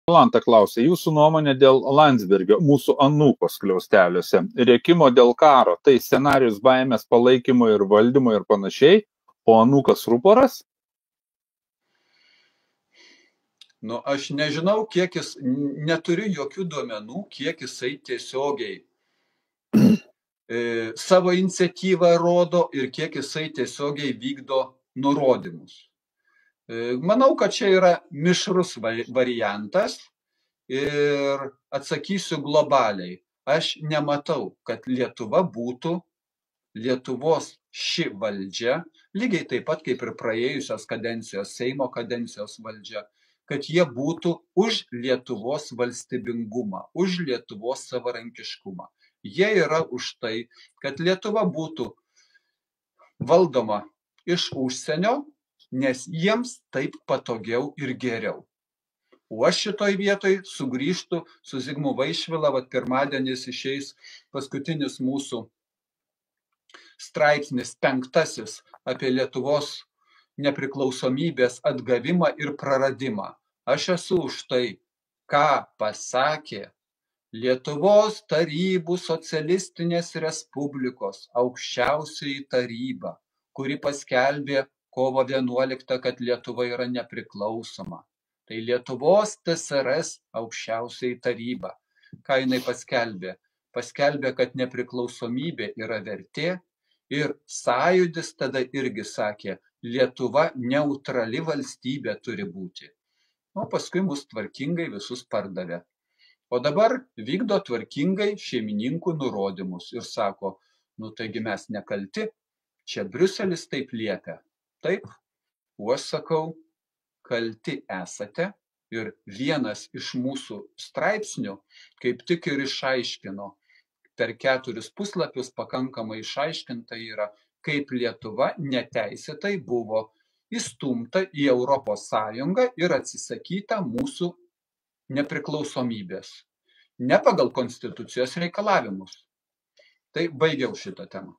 Jolanta klausia, jūsų nuomonė dėl Landsbergio, mūsų anūko skliausteliuose, rėkimo dėl karo, tai scenarius baimės palaikymo ir valdymo ir panašiai, o anūkas ruporas? Nu, aš nežinau, kiek jis, neturiu jokių duomenų, kiek jisai tiesiogiai savo iniciatyvą rodo ir kiek jisai tiesiogiai vykdo nurodymus. Manau, kad čia yra mišrus variantas ir atsakysiu globaliai. Aš nematau, kad Lietuva būtų, Lietuvos ši valdžia, lygiai taip pat kaip ir praėjusios kadencijos, Seimo kadencijos valdžia, kad jie būtų už Lietuvos valstybingumą, už Lietuvos savarankiškumą. Jie yra už tai, kad Lietuva būtų valdoma iš užsienio, nes jiems taip patogiau ir geriau. O aš šitoj vietoj sugrįžtu su Zigmu Vaišvila, pirmadienis išeis paskutinis mūsų straipsnis 5 apie Lietuvos nepriklausomybės atgavimą ir praradimą. Aš esu už tai, ką pasakė Lietuvos tarybų socialistinės respublikos aukščiausioji taryba, kuri paskelbė kovo 11, kad Lietuva yra nepriklausoma. Tai Lietuvos TSRS aukščiausioji taryba. Ką jinai paskelbė? Paskelbė, kad nepriklausomybė yra vertė ir sąjūdis tada irgi sakė, Lietuva neutrali valstybė turi būti. O paskui mus tvarkingai visus pardavė. O dabar vykdo tvarkingai šeimininkų nurodymus ir sako, nu taigi mes nekalti, čia Briuselis taip liepia. Taip, o aš sakau, kalti esate ir vienas iš mūsų straipsnių kaip tik ir išaiškino, per 4 puslapius pakankamai išaiškinta yra, kaip Lietuva neteisėtai buvo įstumta į Europos Sąjungą ir atsisakyta mūsų nepriklausomybės. Ne pagal konstitucijos reikalavimus. Tai baigiau šitą temą.